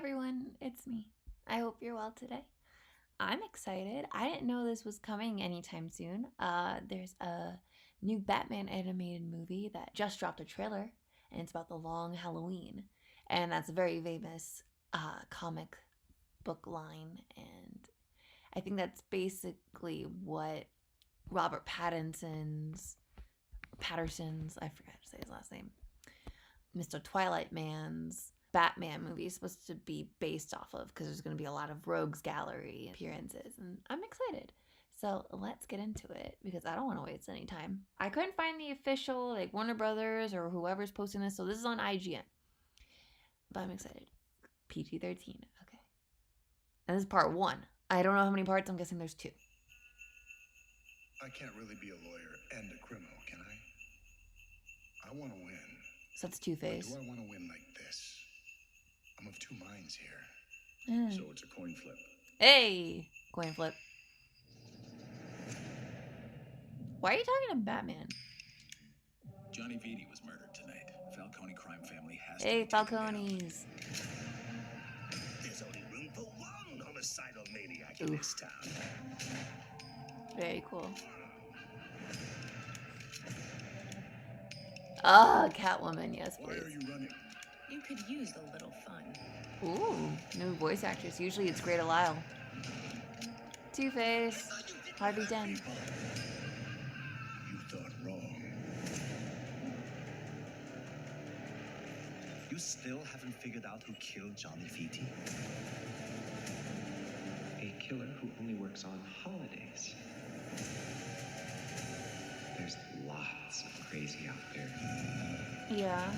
everyone, it's me. I hope you're well today. I'm excited. I didn't know this was coming anytime soon. There's a new Batman animated movie that just dropped a trailer, and it's about the Long Halloween, and that's a very famous comic book line, and I think that's basically what Robert Patterson's, I forgot to say his last name, Mr. Twilight Man's Batman movie is supposed to be based off of, because there's going to be a lot of Rogues Gallery appearances, and I'm excited. So let's get into it because I don't want to waste any time. I couldn't find the official like Warner Brothers or whoever's posting this, so this is on IGN. But I'm excited. PG-13. Okay. And this is part 1. I don't know how many parts. I'm guessing there's 2. I can't really be a lawyer and a criminal, can I? I want to win. So that's Two-Face. But do I want to win like this? I'm of two minds here. So it's a coin flip. Hey! Coin flip. Why are you talking to Batman? Johnny Vitti was murdered tonight. Falcone crime family has Hey, to be taken down. Falcones. There's only room for one homicidal maniac in this town. Very cool. Catwoman, yes, Why please. are you running? You could use a little fun. Ooh, new voice actress. Usually it's Great Lyle. Two-Face. Harvey Dent. You thought wrong. You still haven't figured out who killed Johnny Vitti? A killer who only works on holidays. There's lots of crazy out there. Yeah.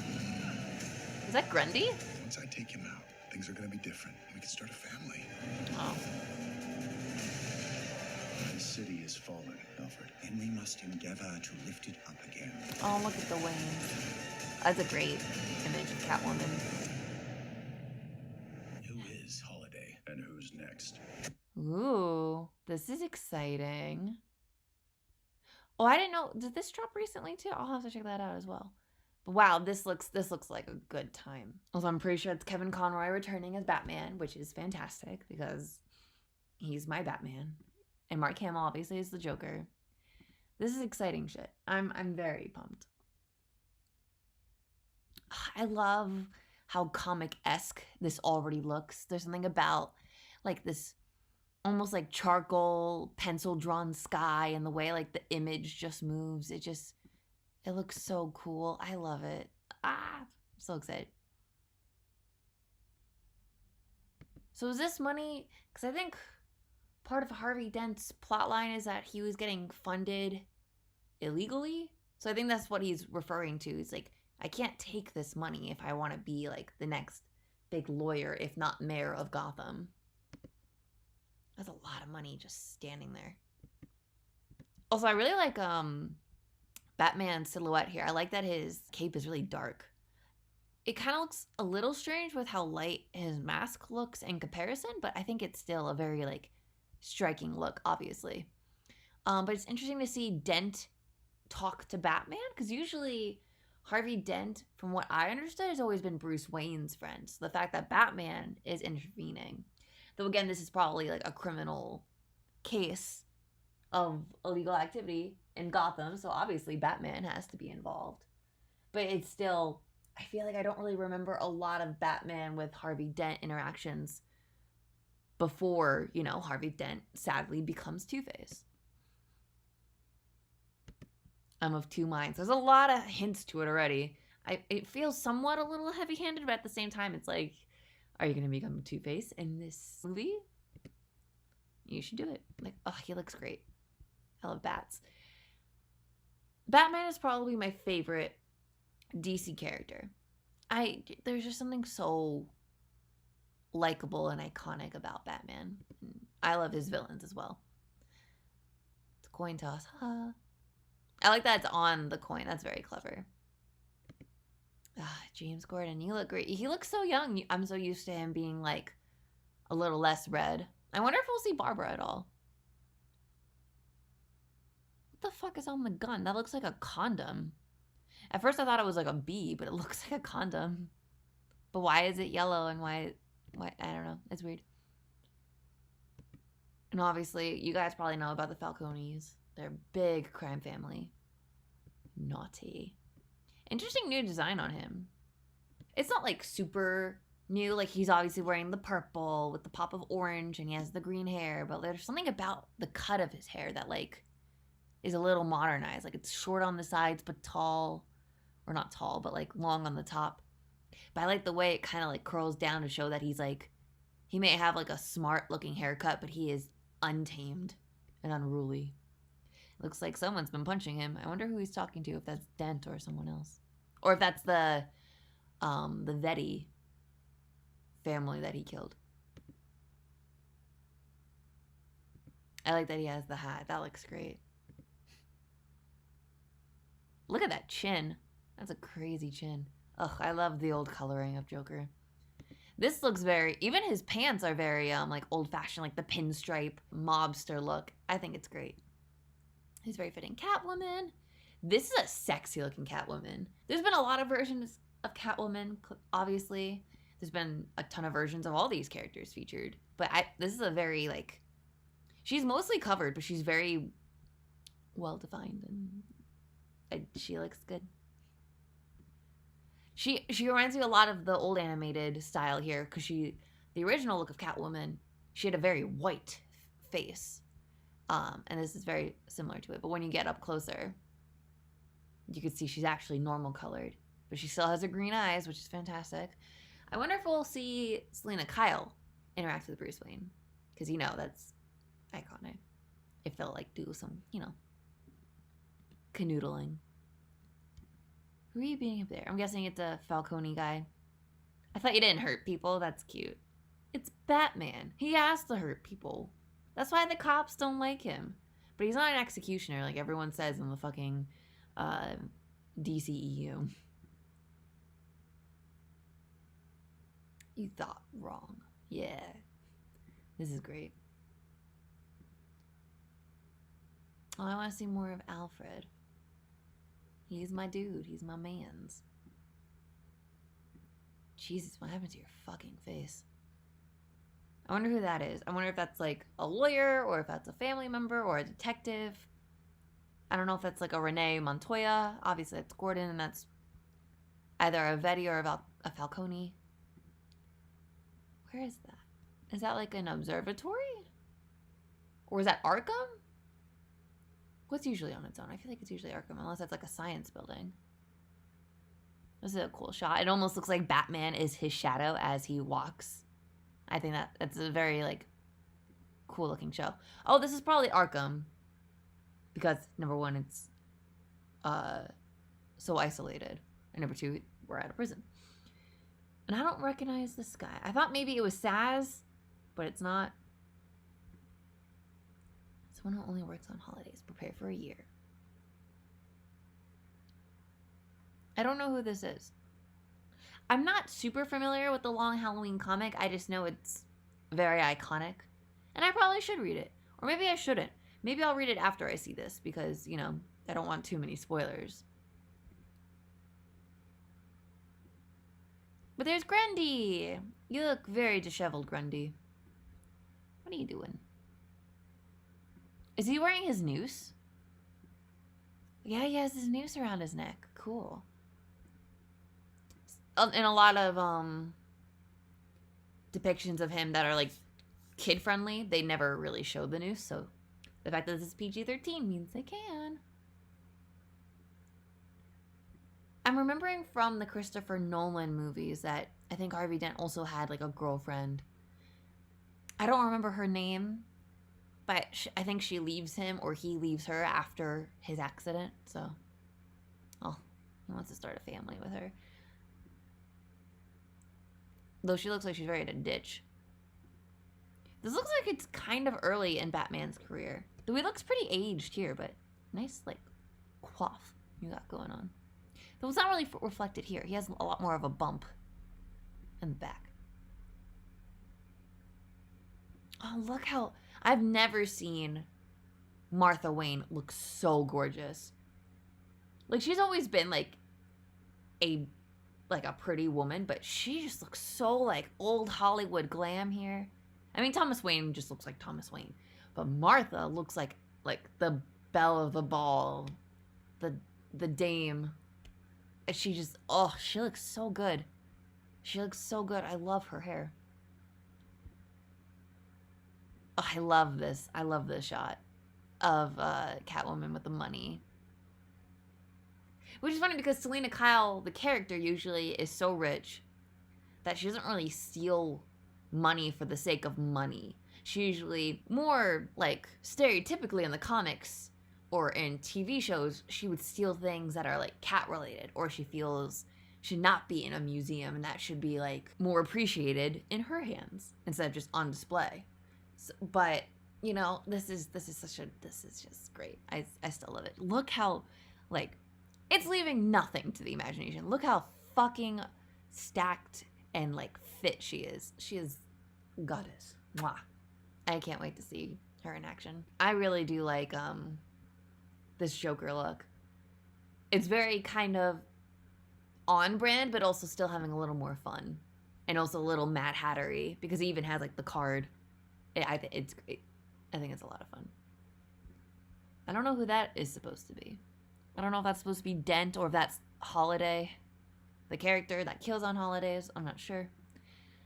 Is that Grundy? Once I take him out, things are going to be different. We can start a family. Oh. The city is falling, Alfred. And we must endeavor to lift it up again. Oh, look at the wings. That's a great image of Catwoman. Who is Holiday? And who's next? Ooh, this is exciting. Oh, I didn't know. Did this drop recently too? I'll have to check that out as well. But wow, this looks like a good time. Also, I'm pretty sure it's Kevin Conroy returning as Batman, which is fantastic because he's my Batman. And Mark Hamill obviously is the Joker. This is exciting shit. I'm very pumped. I love how comic-esque this already looks. There's something about like this almost like charcoal pencil drawn sky and the way like the image just moves. It looks so cool. I love it. I'm so excited. So is this money? Because I think part of Harvey Dent's plotline is that he was getting funded illegally. So I think that's what he's referring to. He's like, I can't take this money if I want to be like the next big lawyer, if not mayor of Gotham. That's a lot of money just standing there. Also, I really like Batman's silhouette here. I like that his cape is really dark. It kind of looks a little strange with how light his mask looks in comparison, but I think it's still a very like striking look, obviously. But it's interesting to see Dent talk to Batman, because usually Harvey Dent, from what I understood, has always been Bruce Wayne's friend. So the fact that Batman is intervening, though again, this is probably like a criminal case of illegal activity in Gotham, so obviously Batman has to be involved. But it's still, I feel like I don't really remember a lot of Batman with Harvey Dent interactions before, you know, Harvey Dent sadly becomes Two-Face. I'm of two minds. There's a lot of hints to it already. It feels somewhat a little heavy-handed, but at the same time, it's like, are you going to become Two-Face in this movie? You should do it. Like, oh, he looks great. I love bats. Batman is probably my favorite DC character. There's just something so likable and iconic about Batman. I love his villains as well. It's a coin toss. I like that it's on the coin. That's very clever. James Gordon, you look great. He looks so young. I'm so used to him being like a little less red. I wonder if we'll see Barbara at all. What the fuck is on the gun? That looks like a condom. At first I thought it was like a bee, but it looks like a condom. But why is it yellow and why What? I don't know. It's weird. And obviously, you guys probably know about the Falcones. They're a big crime family. Naughty. Interesting new design on him. It's not like super new. Like he's obviously wearing the purple with the pop of orange and he has the green hair. But there's something about the cut of his hair that like is a little modernized. Like it's short on the sides but tall. Or not tall, but like long on the top. But I like the way it kind of like curls down to show that he's like, he may have like a smart looking haircut, but he is untamed and unruly. Looks like someone's been punching him. I wonder who he's talking to, if that's Dent or someone else. Or if that's the Vetti family that he killed. I like that he has the hat. That looks great. Look at that chin. That's a crazy chin. Ugh, I love the old coloring of Joker. This looks very, even his pants are very like old-fashioned, like the pinstripe mobster look. I think it's great. He's very fitting. Catwoman. This is a sexy looking Catwoman. There's been a lot of versions of Catwoman, obviously. There's been a ton of versions of all these characters featured. But this is a very like, she's mostly covered, but she's very well-defined and she looks good. She reminds me a lot of the old animated style here because the original look of Catwoman, she had a very white face. And this is very similar to it. But when you get up closer, you can see she's actually normal colored. But she still has her green eyes, which is fantastic. I wonder if we'll see Selena Kyle interact with Bruce Wayne. Because, you know, that's iconic. If they'll, like, do some, you know, canoodling. Who are you beating up there? I'm guessing it's a Falcone guy. I thought you didn't hurt people. That's cute. It's Batman. He has to hurt people. That's why the cops don't like him. But he's not an executioner like everyone says in the fucking DCEU. You thought wrong. Yeah. This is great. Oh, I want to see more of Alfred. He's my dude. He's my mans. Jesus, what happened to your fucking face? I wonder who that is. I wonder if that's like a lawyer or if that's a family member or a detective. I don't know if that's like a Renee Montoya. Obviously, it's Gordon, and that's either a Vetti or a Falcone. Where is that? Is that like an observatory? Or is that Arkham? What's usually on its own? I feel like it's usually Arkham, unless that's like a science building. This is a cool shot. It almost looks like Batman is his shadow as he walks. I think that's a very, like, cool looking show. Oh, this is probably Arkham. Because, number one, it's so isolated. And number two, we're at a prison. And I don't recognize this guy. I thought maybe it was Saz, but it's not. Someone who only works on holidays. Prepare for a year. I don't know who this is. I'm not super familiar with the Long Halloween comic. I just know it's very iconic. And I probably should read it. Or maybe I shouldn't. Maybe I'll read it after I see this because, you know, I don't want too many spoilers. But there's Grundy. You look very disheveled, Grundy. What are you doing? Is he wearing his noose? Yeah, he has his noose around his neck. Cool. In a lot of depictions of him that are like kid friendly, they never really show the noose, so the fact that this is PG-13 means they can. I'm remembering from the Christopher Nolan movies that I think Harvey Dent also had like a girlfriend. I don't remember her name, but I think she leaves him or he leaves her after his accident, so oh, he wants to start a family with her. Though she looks like she's ready to ditch. This looks like it's kind of early in Batman's career. Though he looks pretty aged here, but nice, like, coif you got going on. Though it's not really reflected here. He has a lot more of a bump in the back. Oh, look how... I've never seen Martha Wayne look so gorgeous. Like, she's always been, like, a like a pretty woman, but she just looks so like old Hollywood glam here. I mean, Thomas Wayne just looks like Thomas Wayne, but Martha looks like the belle of the ball, the dame. And she just, oh, she looks so good. She looks so good. I love her hair. Oh, I love this. I love this shot of Catwoman with the money. Which is funny because Selena Kyle, the character, usually is so rich that she doesn't really steal money for the sake of money. She usually, more like stereotypically in the comics or in TV shows, she would steal things that are like cat related, or she feels should not be in a museum and that should be like more appreciated in her hands instead of just on display. So, but you know, this is just great. I still love it. Look how like it's leaving nothing to the imagination. Look how fucking stacked and like fit she is. She is goddess. Mwah. I can't wait to see her in action. I really do like this Joker look. It's very kind of on brand, but also still having a little more fun. And also a little Mad Hattery, because he even has like the card. It's great. I think it's a lot of fun. I don't know who that is supposed to be. I don't know if that's supposed to be Dent or if that's Holiday, the character that kills on holidays. I'm not sure.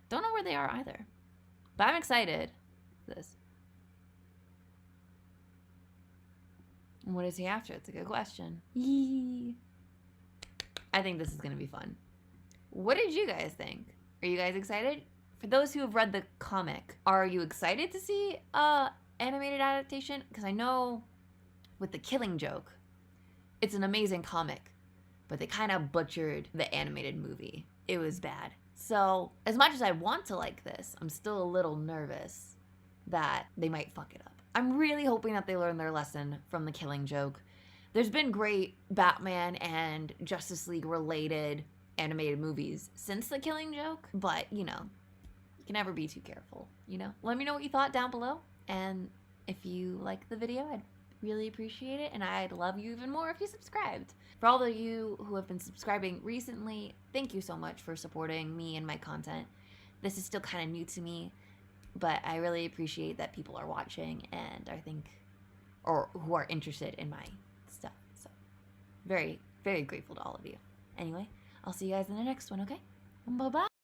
Don't know where they are either. But I'm excited for this. And what is he after? It's a good question. Yee. I think this is going to be fun. What did you guys think? Are you guys excited? For those who have read the comic, are you excited to see animated adaptation? Because I know with The Killing Joke, it's an amazing comic, but they kind of butchered the animated movie. It was bad. So as much as I want to like this, I'm still a little nervous that they might fuck it up. I'm really hoping that they learn their lesson from The Killing Joke. There's been great Batman and Justice League related animated movies since The Killing Joke, but you know, you can never be too careful, you know? Let me know what you thought down below, and if you liked the video, I'd really appreciate it, and I'd love you even more if you subscribed. For all of you who have been subscribing recently, thank you so much for supporting me and my content. This is still kind of new to me, but I really appreciate that people are watching and or who are interested in my stuff. So very, very grateful to all of you. Anyway, I'll see you guys in the next one, okay? Bye-bye.